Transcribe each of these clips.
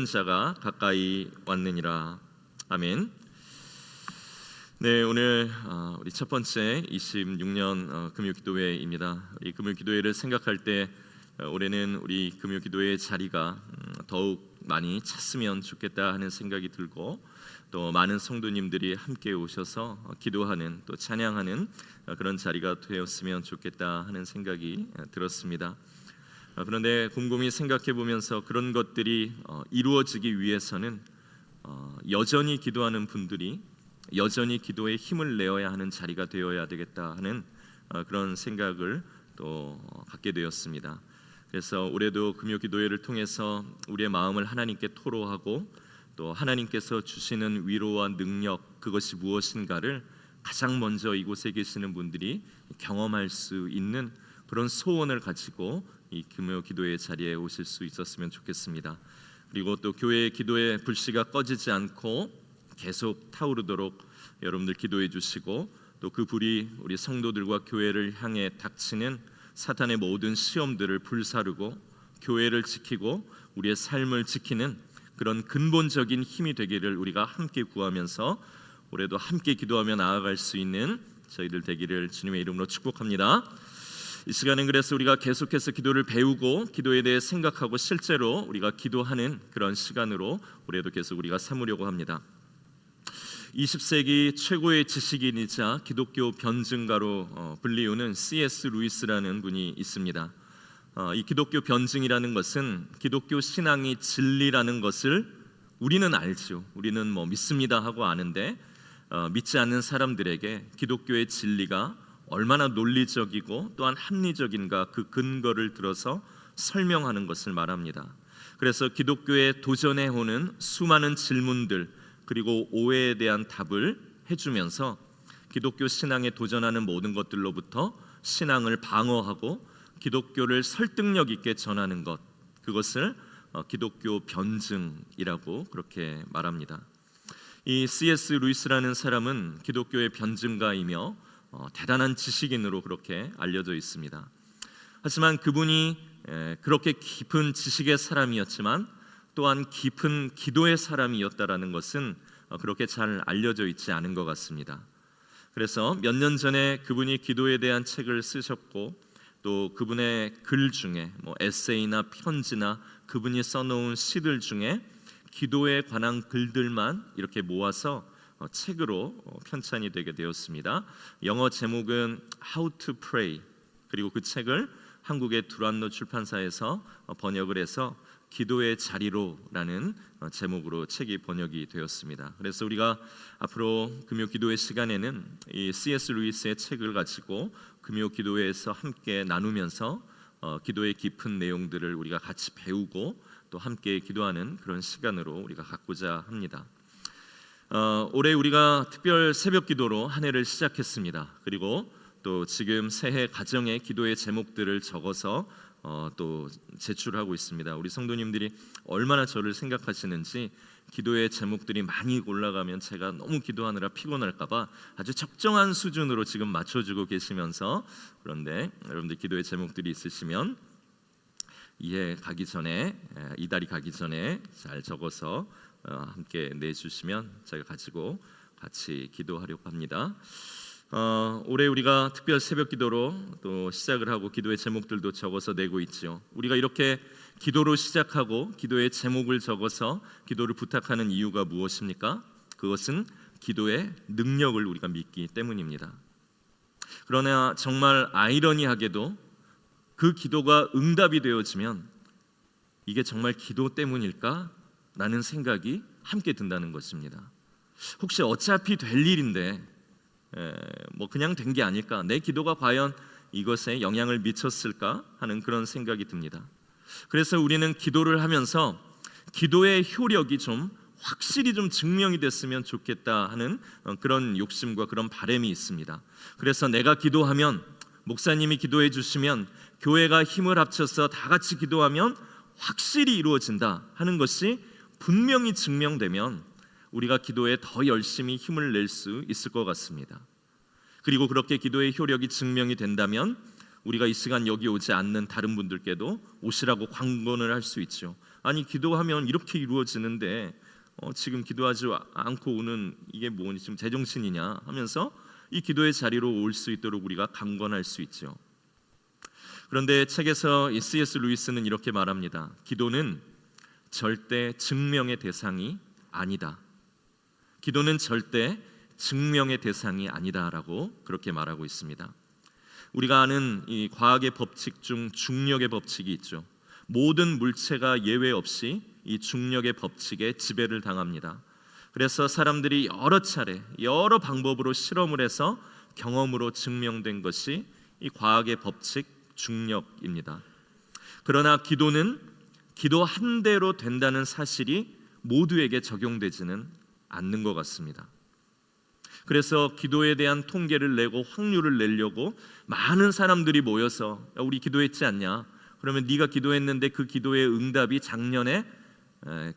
자가 가까이 왔느니라. 아멘. 네, 오늘 우리 첫 번째 26년 금요기도회입니다. 이 금요기도회를 생각할 때 올해는 우리 금요기도회 자리가 더욱 많이 찼으면 좋겠다 하는 생각이 들고, 또 많은 성도님들이 함께 오셔서 기도하는, 또 찬양하는 그런 자리가 되었으면 좋겠다 하는 생각이 들었습니다. 그런데 곰곰이 생각해 보면서 그런 것들이 이루어지기 위해서는 여전히 기도하는 분들이 여전히 기도에 힘을 내어야 하는 자리가 되어야 되겠다 하는 그런 생각을 또 갖게 되었습니다. 그래서 올해도 금요기도회를 통해서 우리의 마음을 하나님께 토로하고, 또 하나님께서 주시는 위로와 능력, 그것이 무엇인가를 가장 먼저 이곳에 계시는 분들이 경험할 수 있는 그런 소원을 가지고 이 금요기도회 자리에 오실 수 있었으면 좋겠습니다. 그리고 또 교회의 기도의 불씨가 꺼지지 않고 계속 타오르도록 여러분들 기도해 주시고, 또 그 불이 우리 성도들과 교회를 향해 닥치는 사탄의 모든 시험들을 불사르고 교회를 지키고 우리의 삶을 지키는 그런 근본적인 힘이 되기를 우리가 함께 구하면서 올해도 함께 기도하며 나아갈 수 있는 저희들 되기를 주님의 이름으로 축복합니다. 이 시간은 그래서 우리가 계속해서 기도를 배우고 기도에 대해 생각하고 실제로 우리가 기도하는 그런 시간으로 올해도 계속 우리가 삼으려고 합니다. 20세기 최고의 지식인이자 기독교 변증가로 불리우는 C.S. 루이스라는 분이 있습니다. 이 기독교 변증이라는 것은 기독교 신앙이 진리라는 것을 우리는 알죠. 우리는 믿습니다 하고 아는데 믿지 않는 사람들에게 기독교의 진리가 얼마나 논리적이고 또한 합리적인가, 그 근거를 들어서 설명하는 것을 말합니다. 그래서 기독교에 도전해 오는 수많은 질문들, 그리고 오해에 대한 답을 해주면서 기독교 신앙에 도전하는 모든 것들로부터 신앙을 방어하고 기독교를 설득력 있게 전하는 것, 그것을 기독교 변증이라고 그렇게 말합니다. 이 C.S. 루이스라는 사람은 기독교의 변증가이며 대단한 지식인으로 그렇게 알려져 있습니다. 하지만 그분이 그렇게 깊은 지식의 사람이었지만 또한 깊은 기도의 사람이었다라는 것은 그렇게 잘 알려져 있지 않은 것 같습니다. 그래서 몇 년 전에 그분이 기도에 대한 책을 쓰셨고, 또 그분의 글 중에 에세이나 편지나 그분이 써놓은 시들 중에 기도에 관한 글들만 이렇게 모아서 책으로 편찬이 되게 되었습니다. 영어 제목은 How to Pray, 그리고 그 책을 한국의 두란노 출판사에서 번역을 해서 기도의 자리로라는 제목으로 책이 번역이 되었습니다. 그래서 우리가 앞으로 금요기도회 시간에는 이 C.S. 루이스의 책을 가지고 금요기도회에서 함께 나누면서 기도의 깊은 내용들을 우리가 같이 배우고 또 함께 기도하는 그런 시간으로 우리가 갖고자 합니다. 올해 우리가 특별 새벽 기도로 한 해를 시작했습니다. 그리고 또 지금 새해 가정의 기도의 제목들을 적어서 또 제출하고 있습니다. 우리 성도님들이 얼마나 저를 생각하시는지, 기도의 제목들이 많이 올라가면 제가 너무 기도하느라 피곤할까봐 아주 적정한 수준으로 지금 맞춰주고 계시면서, 그런데 여러분들 기도의 제목들이 있으시면 이해 가기 전에, 이달이 가기 전에 잘 적어서 함께 내주시면 제가 가지고 같이 기도하려고 합니다. 올해 우리가 특별 새벽 기도로 또 시작을 하고 기도의 제목들도 적어서 내고 있죠. 우리가 이렇게 기도로 시작하고 기도의 제목을 적어서 기도를 부탁하는 이유가 무엇입니까? 그것은 기도의 능력을 우리가 믿기 때문입니다. 그러나 정말 아이러니하게도 그 기도가 응답이 되어지면 이게 정말 기도 때문일까? 라는 생각이 함께 든다는 것입니다. 혹시 어차피 될 일인데 그냥 된 게 아닐까? 내 기도가 과연 이것에 영향을 미쳤을까? 하는 그런 생각이 듭니다. 그래서 우리는 기도를 하면서 기도의 효력이 좀 확실히 좀 증명이 됐으면 좋겠다 하는 그런 욕심과 그런 바람이 있습니다. 그래서 내가 기도하면, 목사님이 기도해 주시면, 교회가 힘을 합쳐서 다 같이 기도하면 확실히 이루어진다 하는 것이 분명히 증명되면 우리가 기도에 더 열심히 힘을 낼 수 있을 것 같습니다. 그리고 그렇게 기도의 효력이 증명이 된다면 우리가 이 시간 여기 오지 않는 다른 분들께도 오시라고 광고를 할 수 있죠. 아니 기도하면 이렇게 이루어지는데 지금 기도하지 않고 오는 이게 뭐니 지금 제정신이냐 하면서 이 기도의 자리로 올 수 있도록 우리가 강권할 수 있죠. 그런데 책에서 이 C.S. 루이스는 이렇게 말합니다. 기도는 절대 증명의 대상이 아니다. 기도는 절대 증명의 대상이 아니다라고 그렇게 말하고 있습니다. 우리가 아는 이 과학의 법칙 중 중력의 법칙이 있죠. 모든 물체가 예외 없이 이 중력의 법칙에 지배를 당합니다. 그래서 사람들이 여러 차례 여러 방법으로 실험을 해서 경험으로 증명된 것이 이 과학의 법칙 중력입니다. 그러나 기도는 기도 한 대로 된다는 사실이 모두에게 적용되지는 않는 것 같습니다. 그래서 기도에 대한 통계를 내고 확률을 내려고 많은 사람들이 모여서 우리 기도했지 않냐? 그러면 네가 기도했는데 그 기도의 응답이 작년에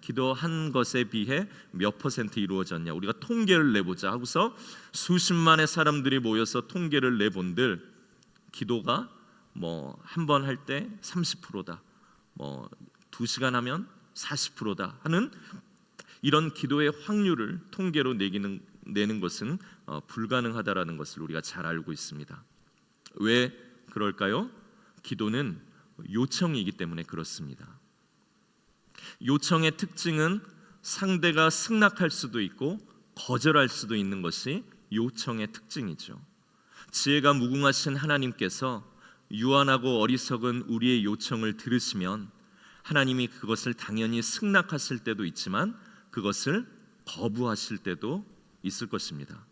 기도한 것에 비해 몇 퍼센트 이루어졌냐? 우리가 통계를 내보자 하고서 수십만의 사람들이 모여서 통계를 내본들 기도가 뭐 한 번 할 때 30%다, 뭐 2시간 하면 40%다 하는 이런 기도의 확률을 통계로 내는 것은 불가능하다라는 것을 우리가 잘 알고 있습니다. 왜 그럴까요? 기도는 요청이기 때문에 그렇습니다. 요청의 특징은 상대가 승낙할 수도 있고 거절할 수도 있는 것이 요청의 특징이죠. 지혜가 무궁하신 하나님께서 유한하고 어리석은 우리의 요청을 들으시면 하나님이 그것을 당연히 승낙하실 때도 있지만 그것을 거부하실 때도 있을 것입니다.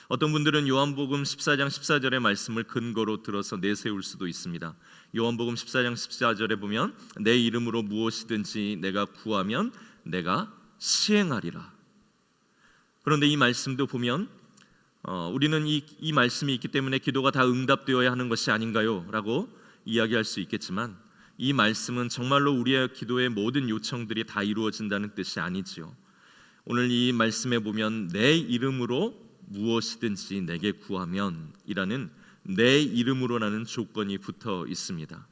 어떤 분들은 요한복음 14장 14절의 말씀을 근거로 들어서 내세울 수도 있습니다. 요한복음 14장 14절에 보면 내 이름으로 무엇이든지 내가 구하면 내가 시행하리라. 그런데 이 말씀도 보면 우리는 이 말씀이 있기 때문에 기도가 다 응답되어야 하는 것이 아닌가요? 라고 이야기할 수 있겠지만 이 말씀은 정말로 우리의 기도의 모든 요청들이 다 이루어진다는 뜻이 아니지요. 오늘 이 말씀에 보면 내 이름으로 무엇이든지 내게 구하면 이라는 내 이름으로라는 조건이 붙어 있습니다.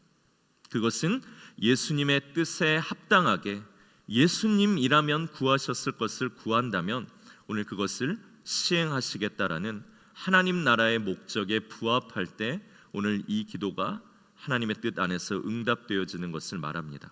그것은 예수님의 뜻에 합당하게 예수님이라면 구하셨을 것을 구한다면 오늘 그것을 시행하시겠다라는 하나님 나라의 목적에 부합할 때 오늘 이 기도가 하나님의 뜻 안에서 응답되어지는 것을 말합니다.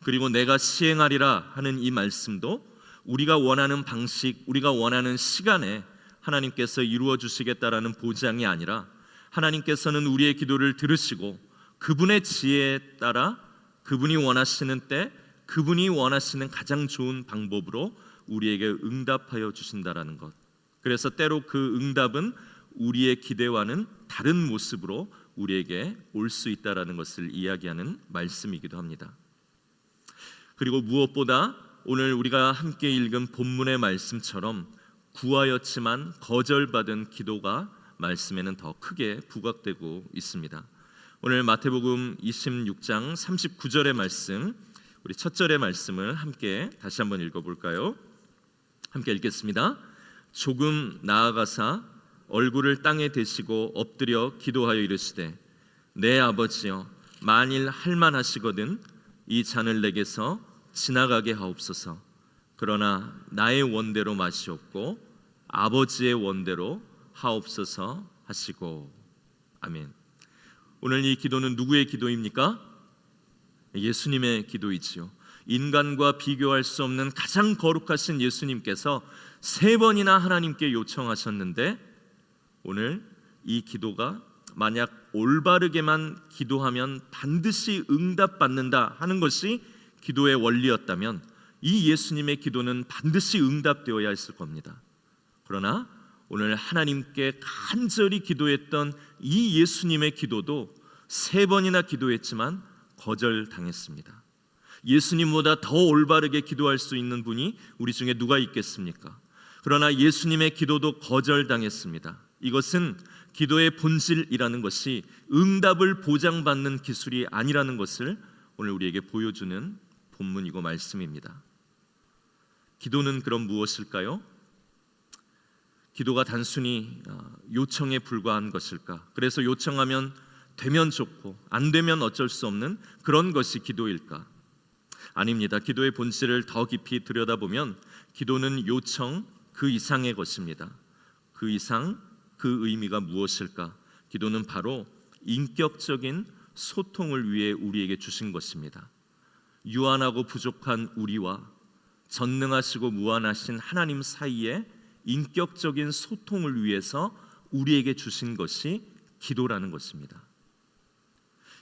그리고 내가 시행하리라 하는 이 말씀도 우리가 원하는 방식, 우리가 원하는 시간에 하나님께서 이루어 주시겠다라는 보장이 아니라 하나님께서는 우리의 기도를 들으시고 그분의 지혜에 따라 그분이 원하시는 때 그분이 원하시는 가장 좋은 방법으로 우리에게 응답하여 주신다라는 것. 그래서 때로 그 응답은 우리의 기대와는 다른 모습으로 우리에게 올 수 있다라는 것을 이야기하는 말씀이기도 합니다. 그리고 무엇보다 오늘 우리가 함께 읽은 본문의 말씀처럼 구하였지만 거절받은 기도가 말씀에는 더 크게 부각되고 있습니다. 오늘 마태복음 26장 39절의 말씀, 우리 첫 절의 말씀을 함께 다시 한번 읽어볼까요? 함께 읽겠습니다. 조금 나아가사 얼굴을 땅에 대시고 엎드려 기도하여 이르시되 내 아버지여 만일 할만하시거든 이 잔을 내게서 지나가게 하옵소서. 그러나 나의 원대로 마시옵고 아버지의 원대로 하옵소서 하시고. 아멘. 오늘 이 기도는 누구의 기도입니까? 예수님의 기도이지요. 인간과 비교할 수 없는 가장 거룩하신 예수님께서 3번이나 하나님께 요청하셨는데 오늘 이 기도가 만약 올바르게만 기도하면 반드시 응답받는다 하는 것이 기도의 원리였다면 이 예수님의 기도는 반드시 응답되어야 했을 겁니다. 그러나 오늘 하나님께 간절히 기도했던 이 예수님의 기도도 3번이나 기도했지만 거절당했습니다. 예수님보다 더 올바르게 기도할 수 있는 분이 우리 중에 누가 있겠습니까? 그러나 예수님의 기도도 거절당했습니다. 이것은 기도의 본질이라는 것이 응답을 보장받는 기술이 아니라는 것을 오늘 우리에게 보여주는 본문이고 말씀입니다. 기도는 그럼 무엇일까요? 기도가 단순히 요청에 불과한 것일까? 그래서 요청하면 되면 좋고 안 되면 어쩔 수 없는 그런 것이 기도일까? 아닙니다. 기도의 본질을 더 깊이 들여다보면 기도는 요청 그 이상의 것입니다. 그 이상, 그 의미가 무엇일까? 기도는 바로 인격적인 소통을 위해 우리에게 주신 것입니다. 유한하고 부족한 우리와 전능하시고 무한하신 하나님 사이에 인격적인 소통을 위해서 우리에게 주신 것이 기도라는 것입니다.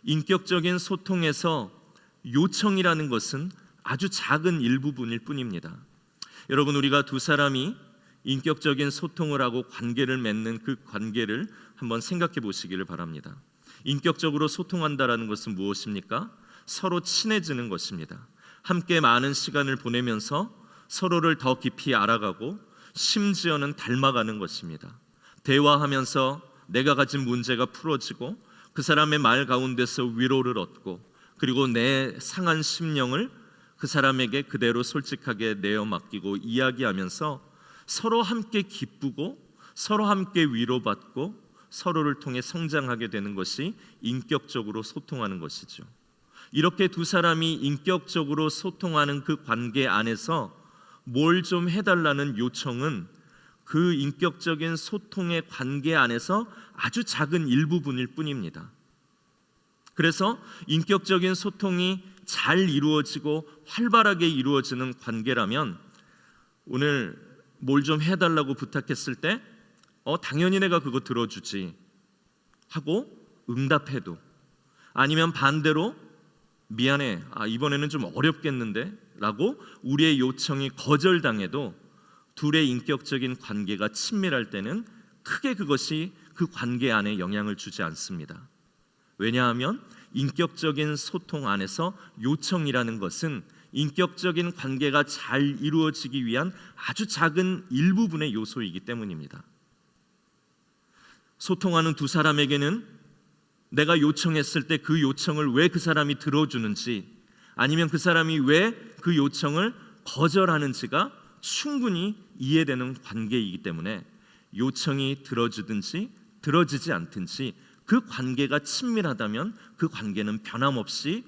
인격적인 소통에서 요청이라는 것은 아주 작은 일부분일 뿐입니다. 여러분, 우리가 두 사람이 인격적인 소통을 하고 관계를 맺는 그 관계를 한번 생각해 보시기를 바랍니다. 인격적으로 소통한다라는 것은 무엇입니까? 서로 친해지는 것입니다. 함께 많은 시간을 보내면서 서로를 더 깊이 알아가고 심지어는 닮아가는 것입니다. 대화하면서 내가 가진 문제가 풀어지고 그 사람의 말 가운데서 위로를 얻고 그리고 내 상한 심령을 그 사람에게 그대로 솔직하게 내어 맡기고 이야기하면서 서로 함께 기쁘고 서로 함께 위로받고 서로를 통해 성장하게 되는 것이 인격적으로 소통하는 것이죠. 이렇게 두 사람이 인격적으로 소통하는 그 관계 안에서 뭘 좀 해달라는 요청은 그 인격적인 소통의 관계 안에서 아주 작은 일부분일 뿐입니다. 그래서 인격적인 소통이 잘 이루어지고 활발하게 이루어지는 관계라면 오늘 뭘 좀 해달라고 부탁했을 때 당연히 내가 그거 들어주지 하고 응답해도, 아니면 반대로 미안해, 이번에는 좀 어렵겠는데 라고 우리의 요청이 거절당해도 둘의 인격적인 관계가 친밀할 때는 크게 그것이 그 관계 안에 영향을 주지 않습니다. 왜냐하면 인격적인 소통 안에서 요청이라는 것은 인격적인 관계가 잘 이루어지기 위한 아주 작은 일부분의 요소이기 때문입니다. 소통하는 두 사람에게는 내가 요청했을 때 그 요청을 왜 그 사람이 들어주는지, 아니면 그 사람이 왜 그 요청을 거절하는지가 충분히 이해되는 관계이기 때문에 요청이 들어주든지 들어지지 않든지 그 관계가 친밀하다면 그 관계는 변함없이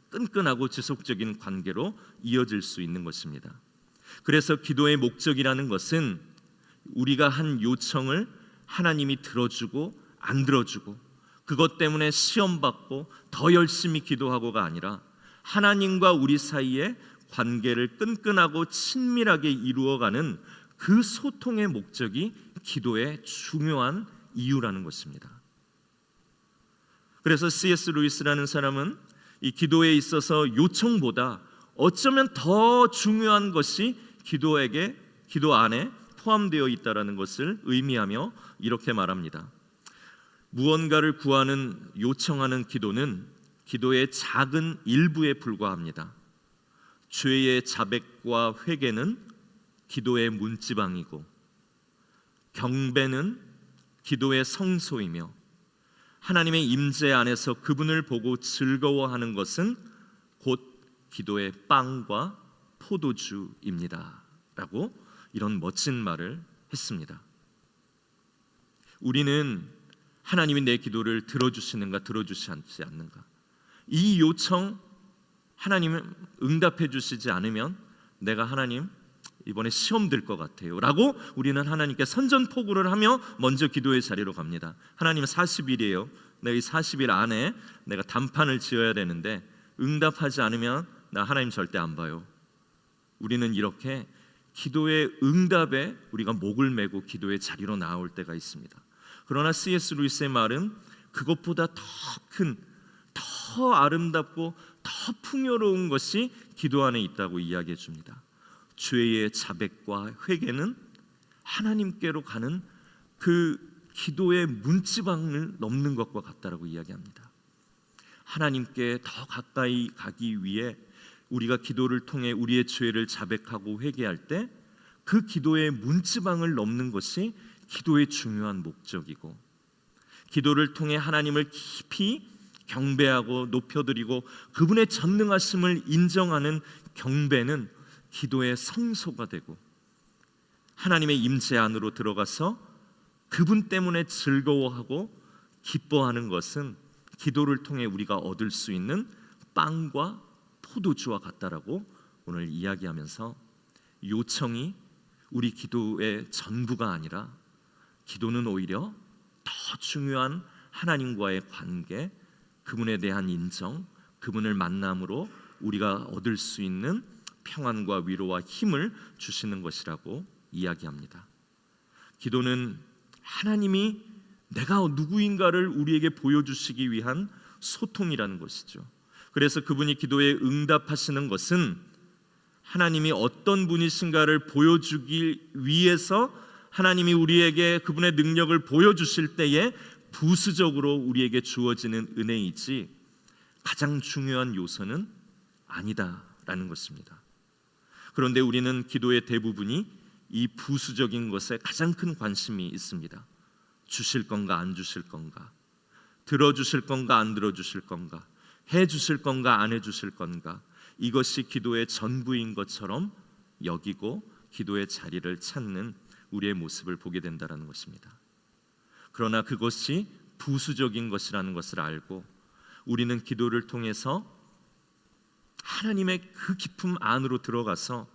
끈끈하고 지속적인 관계로 이어질 수 있는 것입니다. 그래서 기도의 목적이라는 것은 우리가 한 요청을 하나님이 들어주고 안 들어주고 그것 때문에 시험받고 더 열심히 기도하고가 아니라 하나님과 우리 사이에 관계를 끈끈하고 친밀하게 이루어가는 그 소통의 목적이 기도의 중요한 이유라는 것입니다. 그래서 C.S. 루이스라는 사람은 이 기도에 있어서 요청보다 어쩌면 더 중요한 것이 기도 안에 포함되어 있다는 것을 의미하며 이렇게 말합니다. 무언가를 구하는 요청하는 기도는 기도의 작은 일부에 불과합니다. 죄의 자백과 회개는 기도의 문지방이고 경배는 기도의 성소이며 하나님의 임재 안에서 그분을 보고 즐거워하는 것은 곧 기도의 빵과 포도주입니다 라고 이런 멋진 말을 했습니다. 우리는 하나님이 내 기도를 들어주시는가 들어주시지 않는가, 이 요청 하나님은 응답해 주시지 않으면 내가 하나님 이번에 시험 들 것 같아요 라고 우리는 하나님께 선전포고를 하며 먼저 기도의 자리로 갑니다. 하나님 40일이에요. 내가 이 40일 안에 내가 단판을 지어야 되는데 응답하지 않으면 나 하나님 절대 안 봐요. 우리는 이렇게 기도의 응답에 우리가 목을 메고 기도의 자리로 나올 때가 있습니다. 그러나 C.S. 루이스의 말은 그것보다 더 큰, 더 아름답고 더 풍요로운 것이 기도 안에 있다고 이야기해 줍니다. 죄의 자백과 회개는 하나님께로 가는 그 기도의 문지방을 넘는 것과 같다라고 이야기합니다. 하나님께 더 가까이 가기 위해 우리가 기도를 통해 우리의 죄를 자백하고 회개할 때 그 기도의 문지방을 넘는 것이 기도의 중요한 목적이고, 기도를 통해 하나님을 깊이 경배하고 높여드리고 그분의 전능하심을 인정하는 경배는 기도의 성소가 되고, 하나님의 임재 안으로 들어가서 그분 때문에 즐거워하고 기뻐하는 것은 기도를 통해 우리가 얻을 수 있는 빵과 포도주와 같다라고 오늘 이야기하면서 요청이 우리 기도의 전부가 아니라 기도는 오히려 더 중요한 하나님과의 관계, 그분에 대한 인정, 그분을 만남으로 우리가 얻을 수 있는 평안과 위로와 힘을 주시는 것이라고 이야기합니다. 기도는 하나님이 내가 누구인가를 우리에게 보여주시기 위한 소통이라는 것이죠. 그래서 그분이 기도에 응답하시는 것은 하나님이 어떤 분이신가를 보여주기 위해서 하나님이 우리에게 그분의 능력을 보여주실 때에 부수적으로 우리에게 주어지는 은혜이지 가장 중요한 요소는 아니다라는 것입니다. 그런데 우리는 기도의 대부분이 이 부수적인 것에 가장 큰 관심이 있습니다. 주실 건가 안 주실 건가, 들어주실 건가 안 들어주실 건가, 해주실 건가 안 해주실 건가, 이것이 기도의 전부인 것처럼 여기고 기도의 자리를 찾는 우리의 모습을 보게 된다는 것입니다. 그러나 그것이 부수적인 것이라는 것을 알고 우리는 기도를 통해서 하나님의 그 깊음 안으로 들어가서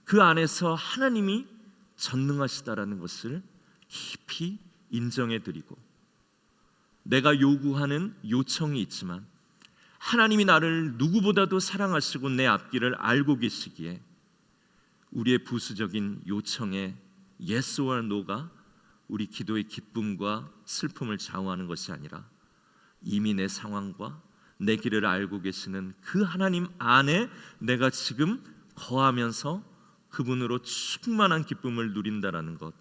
그 안에서 하나님이 전능하시다라는 것을 깊이 인정해드리고, 내가 요구하는 요청이 있지만 하나님이 나를 누구보다도 사랑하시고 내 앞길을 알고 계시기에 우리의 부수적인 요청에 Yes or No가 우리 기도의 기쁨과 슬픔을 좌우하는 것이 아니라 이미 내 상황과 내 길을 알고 계시는 그 하나님 안에 내가 지금 거하면서 그분으로 충만한 기쁨을 누린다라는 것,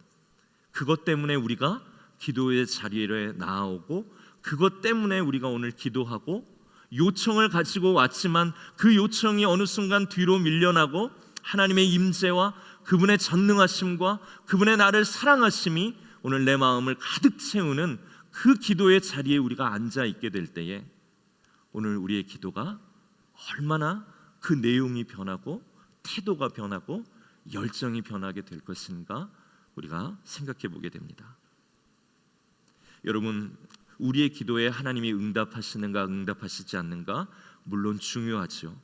그것 때문에 우리가 기도의 자리에 나아오고, 그것 때문에 우리가 오늘 기도하고 요청을 가지고 왔지만 그 요청이 어느 순간 뒤로 밀려나고 하나님의 임재와 그분의 전능하심과 그분의 나를 사랑하심이 오늘 내 마음을 가득 채우는 그 기도의 자리에 우리가 앉아 있게 될 때에 오늘 우리의 기도가 얼마나 그 내용이 변하고 태도가 변하고 열정이 변하게 될 것인가 우리가 생각해 보게 됩니다. 여러분, 우리의 기도에 하나님이 응답하시는가 응답하시지 않는가 물론 중요하죠.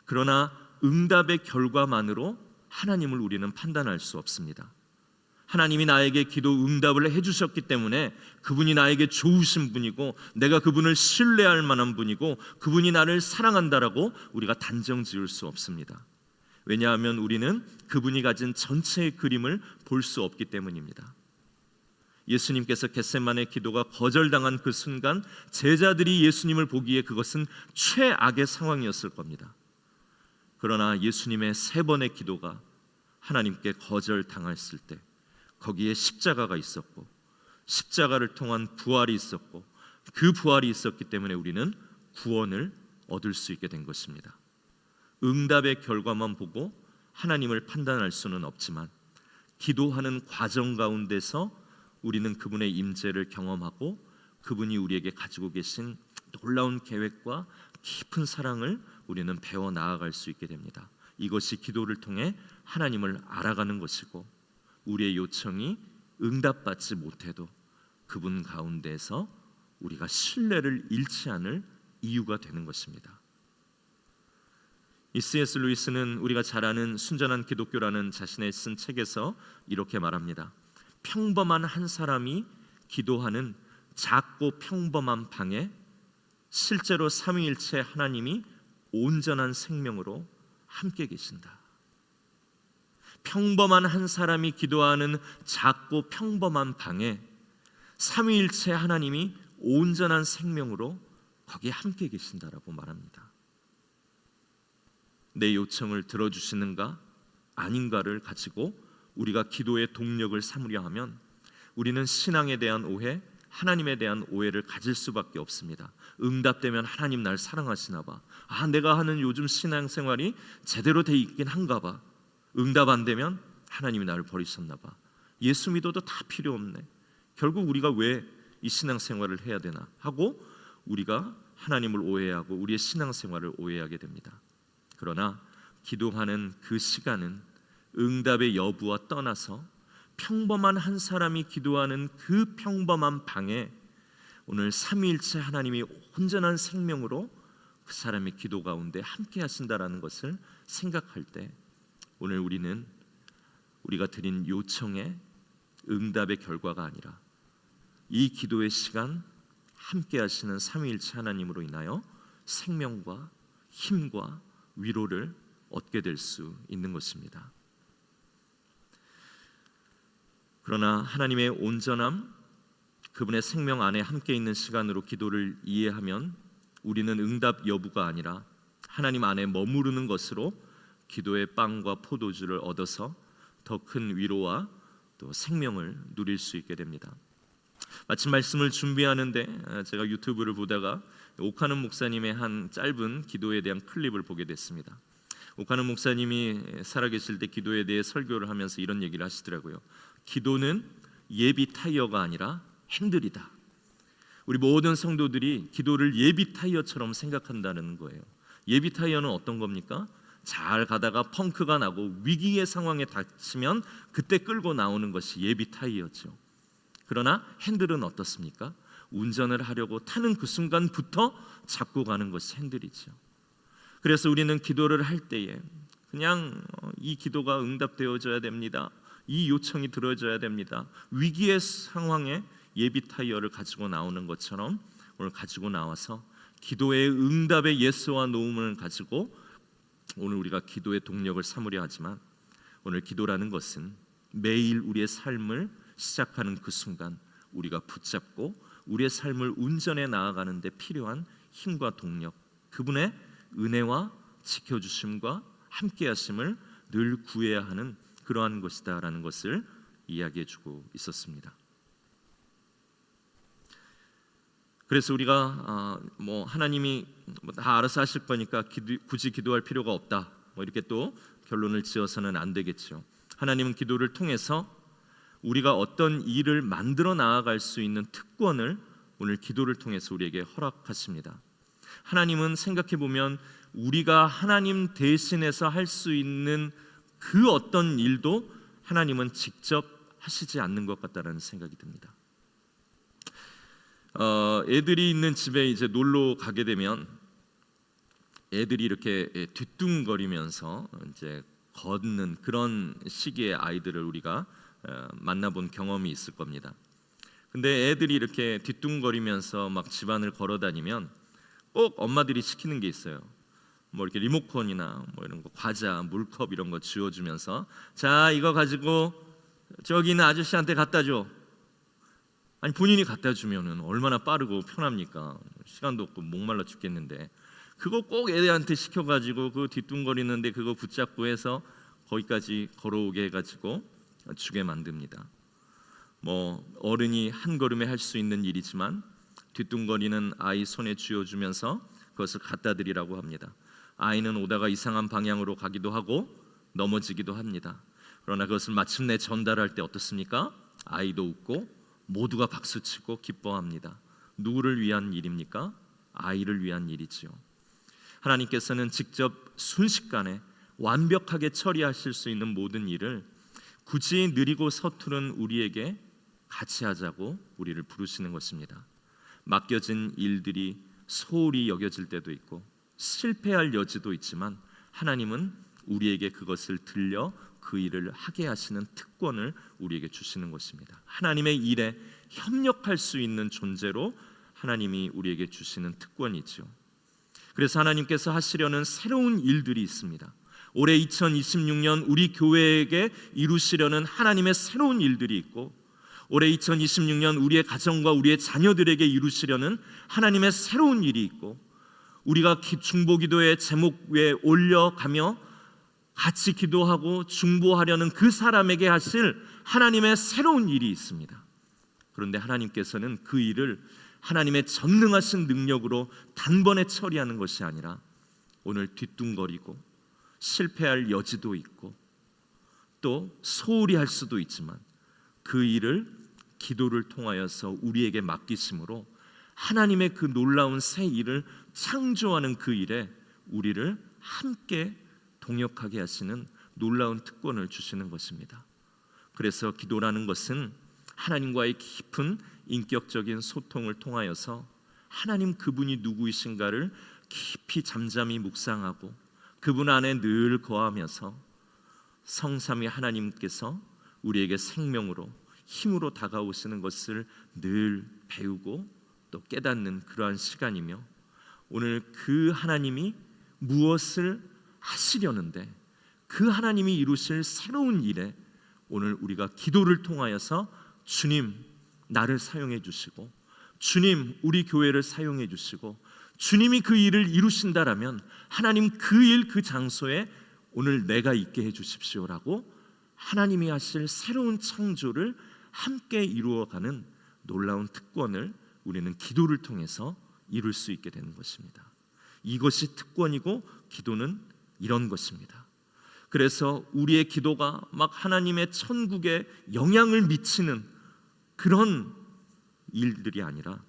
그러나 응답의 결과만으로 하나님을 우리는 판단할 수 없습니다. 하나님이 나에게 기도 응답을 해주셨기 때문에 그분이 나에게 좋으신 분이고 내가 그분을 신뢰할 만한 분이고 그분이 나를 사랑한다라고 우리가 단정 지을 수 없습니다. 왜냐하면 우리는 그분이 가진 전체의 그림을 볼 수 없기 때문입니다. 예수님께서 겟세마네 기도가 거절당한 그 순간 제자들이 예수님을 보기에 그것은 최악의 상황이었을 겁니다. 그러나 예수님의 3번의 기도가 하나님께 거절당했을 때 거기에 십자가가 있었고 십자가를 통한 부활이 있었고 그 부활이 있었기 때문에 우리는 구원을 얻을 수 있게 된 것입니다. 응답의 결과만 보고 하나님을 판단할 수는 없지만 기도하는 과정 가운데서 우리는 그분의 임재를 경험하고 그분이 우리에게 가지고 계신 놀라운 계획과 깊은 사랑을 우리는 배워 나아갈 수 있게 됩니다. 이것이 기도를 통해 하나님을 알아가는 것이고 우리의 요청이 응답받지 못해도 그분 가운데서 우리가 신뢰를 잃지 않을 이유가 되는 것입니다. 이 C.S. 루이스는 우리가 잘 아는 순전한 기독교라는 자신의 쓴 책에서 이렇게 말합니다. 평범한 한 사람이 기도하는 작고 평범한 방에 실제로 삼위일체 하나님이 온전한 생명으로 함께 계신다. 평범한 한 사람이 기도하는 작고 평범한 방에 삼위일체 하나님이 온전한 생명으로 거기에 함께 계신다라고 말합니다. 내 요청을 들어주시는가 아닌가를 가지고 우리가 기도의 동력을 삼으려 하면 우리는 신앙에 대한 오해, 하나님에 대한 오해를 가질 수밖에 없습니다. 응답되면 하나님 날 사랑하시나 봐. 내가 하는 요즘 신앙생활이 제대로 돼 있긴 한가 봐. 응답 안 되면 하나님이 나를 버리셨나 봐. 예수 믿어도 다 필요 없네. 결국 우리가 왜 이 신앙생활을 해야 되나 하고 우리가 하나님을 오해하고 우리의 신앙생활을 오해하게 됩니다. 그러나 기도하는 그 시간은 응답의 여부와 떠나서 평범한 한 사람이 기도하는 그 평범한 방에 오늘 삼위일체 하나님이 온전한 생명으로 그 사람의 기도 가운데 함께 하신다라는 것을 생각할 때 오늘 우리가 드린 요청의 응답의 결과가 아니라 이 기도의 시간 함께 하시는 삼위일체 하나님으로 인하여 생명과 힘과 위로를 얻게 될 수 있는 것입니다. 그러나 하나님의 온전함, 그분의 생명 안에 함께 있는 시간으로 기도를 이해하면 우리는 응답 여부가 아니라 하나님 안에 머무르는 것으로 기도의 빵과 포도주를 얻어서 더 큰 위로와 또 생명을 누릴 수 있게 됩니다. 마침 말씀을 준비하는데 제가 유튜브를 보다가 오카는 목사님의 한 짧은 기도에 대한 클립을 보게 됐습니다. 오카는 목사님이 살아계실 때 기도에 대해 설교를 하면서 이런 얘기를 하시더라고요. 기도는 예비 타이어가 아니라 핸들이다. 우리 모든 성도들이 기도를 예비 타이어처럼 생각한다는 거예요. 예비 타이어는 어떤 겁니까? 잘 가다가 펑크가 나고 위기의 상황에 닥치면 그때 끌고 나오는 것이 예비 타이어죠. 그러나 핸들은 어떻습니까? 운전을 하려고 타는 그 순간부터 잡고 가는 것이 핸들이죠. 그래서 우리는 기도를 할 때에 그냥 이 기도가 응답되어져야 됩니다. 이 요청이 들어져야 됩니다. 위기의 상황에 예비 타이어를 가지고 나오는 것처럼 오늘 가지고 나와서 기도의 응답의 예수와 노음을 가지고 오늘 우리가 기도의 동력을 삼으려 하지만 오늘 기도라는 것은 매일 우리의 삶을 시작하는 그 순간 우리가 붙잡고 우리의 삶을 운전해 나아가는 데 필요한 힘과 동력, 그분의 은혜와 지켜주심과 함께하심을 늘 구해야 하는 그러한 것이다라는 것을 이야기해주고 있었습니다. 그래서 우리가 하나님이 다 알아서 하실 거니까 굳이 기도할 필요가 없다 이렇게 또 결론을 지어서는 안 되겠죠. 하나님은 기도를 통해서 우리가 어떤 일을 만들어 나아갈 수 있는 특권을 오늘 기도를 통해서 우리에게 허락하십니다. 하나님은 생각해 보면 우리가 하나님 대신해서 할 수 있는 그 어떤 일도 하나님은 직접 하시지 않는 것 같다는 생각이 듭니다. 애들이 있는 집에 이제 놀러 가게 되면 애들이 이렇게 뒤뚱거리면서 이제 걷는 그런 시기의 아이들을 우리가 만나본 경험이 있을 겁니다. 근데 애들이 이렇게 뒤뚱거리면서 막 집안을 걸어다니면 꼭 엄마들이 시키는 게 있어요. 뭐 이렇게 리모컨이나 뭐 이런 거, 과자, 물컵 이런 거 쥐어주면서 자 이거 가지고 저기 있는 아저씨한테 갖다 줘. 아니 본인이 갖다 주면은 얼마나 빠르고 편합니까? 시간도 없고 목말라 죽겠는데 그거 꼭 애들한테 시켜가지고 그 뒤뚱거리는데 그거 붙잡고 해서 거기까지 걸어오게 해가지고 주게 만듭니다. 뭐 어른이 한 걸음에 할 수 있는 일이지만 뒤뚱거리는 아이 손에 쥐어주면서 그것을 갖다 드리라고 합니다. 아이는 오다가 이상한 방향으로 가기도 하고 넘어지기도 합니다. 그러나 그것을 마침내 전달할 때 어떻습니까? 아이도 웃고 모두가 박수치고 기뻐합니다. 누구를 위한 일입니까? 아이를 위한 일이지요. 하나님께서는 직접 순식간에 완벽하게 처리하실 수 있는 모든 일을 굳이 느리고 서투른 우리에게 같이 하자고 우리를 부르시는 것입니다. 맡겨진 일들이 소홀히 여겨질 때도 있고 실패할 여지도 있지만 하나님은 우리에게 그것을 들려 그 일을 하게 하시는 특권을 우리에게 주시는 것입니다. 하나님의 일에 협력할 수 있는 존재로 하나님이 우리에게 주시는 특권이죠. 그래서 하나님께서 하시려는 새로운 일들이 있습니다. 올해 2026년 우리 교회에게 이루시려는 하나님의 새로운 일들이 있고 올해 2026년 우리의 가정과 우리의 자녀들에게 이루시려는 하나님의 새로운 일이 있고 우리가 중보기도의 제목 위에 올려가며 같이 기도하고 중보하려는 그 사람에게 하실 하나님의 새로운 일이 있습니다. 그런데 하나님께서는 그 일을 하나님의 전능하신 능력으로 단번에 처리하는 것이 아니라 오늘 뒤뚱거리고 실패할 여지도 있고 또 소홀히 할 수도 있지만 그 일을 기도를 통하여서 우리에게 맡기심으로 하나님의 그 놀라운 새 일을 창조하는 그 일에 우리를 함께 동역하게 하시는 놀라운 특권을 주시는 것입니다. 그래서 기도라는 것은 하나님과의 깊은 인격적인 소통을 통하여서 하나님 그분이 누구이신가를 깊이 잠잠히 묵상하고 그분 안에 늘 거하면서 성삼위 하나님께서 우리에게 생명으로 힘으로 다가오시는 것을 늘 배우고 또 깨닫는 그러한 시간이며, 오늘 그 하나님이 무엇을 하시려는데 그 하나님이 이루실 새로운 일에 오늘 우리가 기도를 통하여서 주님 나를 사용해 주시고, 주님 우리 교회를 사용해 주시고, 주님이 그 일을 이루신다라면 하나님 그 일 그 장소에 오늘 내가 있게 해 주십시오라고 하나님이 하실 새로운 창조를 함께 이루어가는 놀라운 특권을 우리는 기도를 통해서 이룰 수 있게 되는 것입니다. 이것이 특권이고 기도는 이런 것입니다. 그래서 우리의 기도가 막 하나님의 천국에 영향을 미치는 그런 일들이 아니라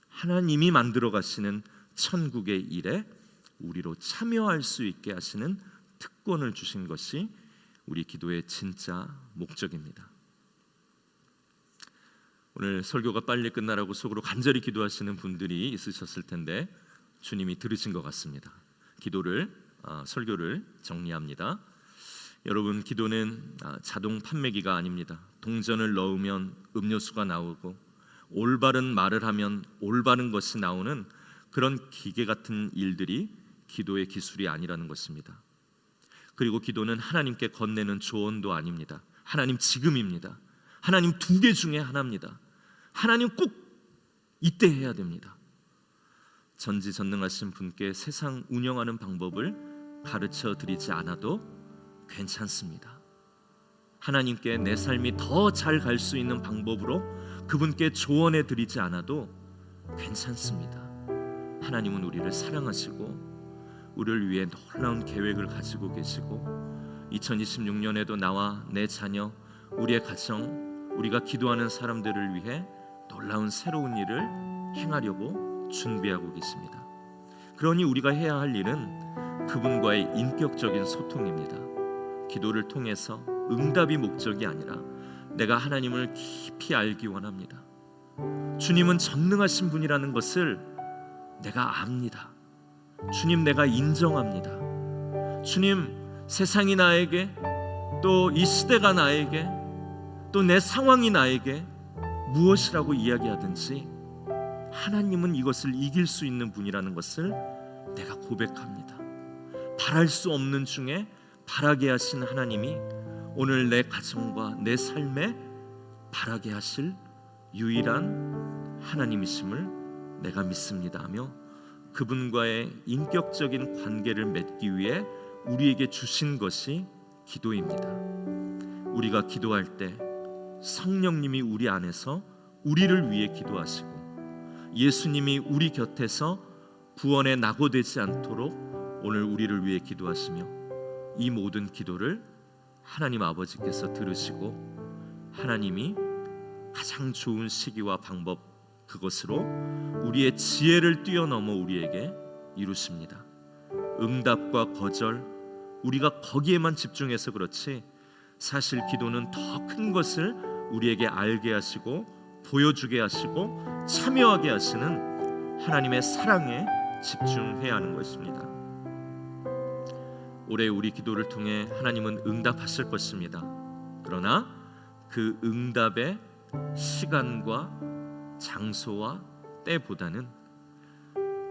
하나님이 만들어 가시는 천국의 일에 우리로 참여할 수 있게 하시는 특권을 주신 것이 우리 기도의 진짜 목적입니다. 오늘 설교가 빨리 끝나라고 속으로 간절히 기도하시는 분들이 있으셨을 텐데 주님이 들으신 것 같습니다. 설교를 정리합니다. 여러분, 기도는 자동 판매기가 아닙니다. 동전을 넣으면 음료수가 나오고 올바른 말을 하면 올바른 것이 나오는 그런 기계 같은 일들이 기도의 기술이 아니라는 것입니다. 그리고 기도는 하나님께 건네는 조언도 아닙니다. 하나님 지금입니다. 하나님 두 개 중에 하나입니다. 하나님 꼭 이때 해야 됩니다. 전지전능하신 분께 세상 운영하는 방법을 가르쳐 드리지 않아도 괜찮습니다. 하나님께 내 삶이 더 잘 갈 수 있는 방법으로 그분께 조언해 드리지 않아도 괜찮습니다. 하나님은 우리를 사랑하시고 우리를 위해 놀라운 계획을 가지고 계시고 2026년에도 나와 내 자녀, 우리의 가정, 우리가 기도하는 사람들을 위해 놀라운 새로운 일을 행하려고 준비하고 계십니다. 그러니 우리가 해야 할 일은 그분과의 인격적인 소통입니다. 기도를 통해서 응답이 목적이 아니라 내가 하나님을 깊이 알기 원합니다. 주님은 전능하신 분이라는 것을 내가 압니다. 주님 내가 인정합니다. 주님 세상이 나에게 또 이 시대가 나에게 또 내 상황이 나에게 무엇이라고 이야기하든지 하나님은 이것을 이길 수 있는 분이라는 것을 내가 고백합니다. 바랄 수 없는 중에 바라게 하신 하나님이 오늘 내 가정과 내 삶에 바라게 하실 유일한 하나님이심을 내가 믿습니다 하며 그분과의 인격적인 관계를 맺기 위해 우리에게 주신 것이 기도입니다. 우리가 기도할 때 성령님이 우리 안에서 우리를 위해 기도하시고 예수님이 우리 곁에서 구원에 낙오되지 않도록 오늘 우리를 위해 기도하시며 이 모든 기도를 하나님 아버지께서 들으시고 하나님이 가장 좋은 시기와 방법 그것으로 우리의 지혜를 뛰어넘어 우리에게 이루십니다. 응답과 거절 우리가 거기에만 집중해서 그렇지 사실 기도는 더 큰 것을 우리에게 알게 하시고 보여주게 하시고 참여하게 하시는 하나님의 사랑에 집중해야 하는 것입니다. 올해 우리 기도를 통해 하나님은 응답하실 것입니다. 그러나 그 응답의 시간과 장소와 때보다는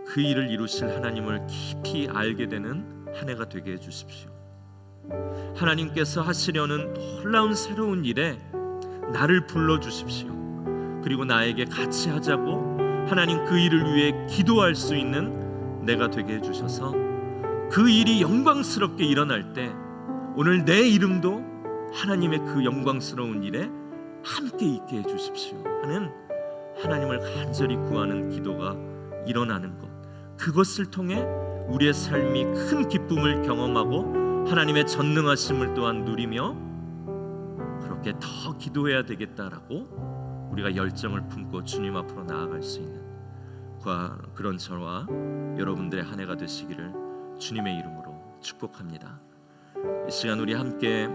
그 일을 이루실 하나님을 깊이 알게 되는 한 해가 되게 해주십시오. 하나님께서 하시려는 놀라운 새로운 일에 나를 불러주십시오. 그리고 나에게 같이 하자고 하나님 그 일을 위해 기도할 수 있는 내가 되게 해주셔서 그 일이 영광스럽게 일어날 때 오늘 내 이름도 하나님의 그 영광스러운 일에 함께 있게 해주십시오 하는 하나님을 간절히 구하는 기도가 일어나는 것, 그것을 통해 우리의 삶이 큰 기쁨을 경험하고 하나님의 전능하심을 또한 누리며 그렇게 더 기도해야 되겠다라고 우리가 열정을 품고 주님 앞으로 나아갈 수 있는 그런 저와 여러분들의 한 해가 되시기를 주님의 이름으로 축복합니다. 이 시간 우리 함께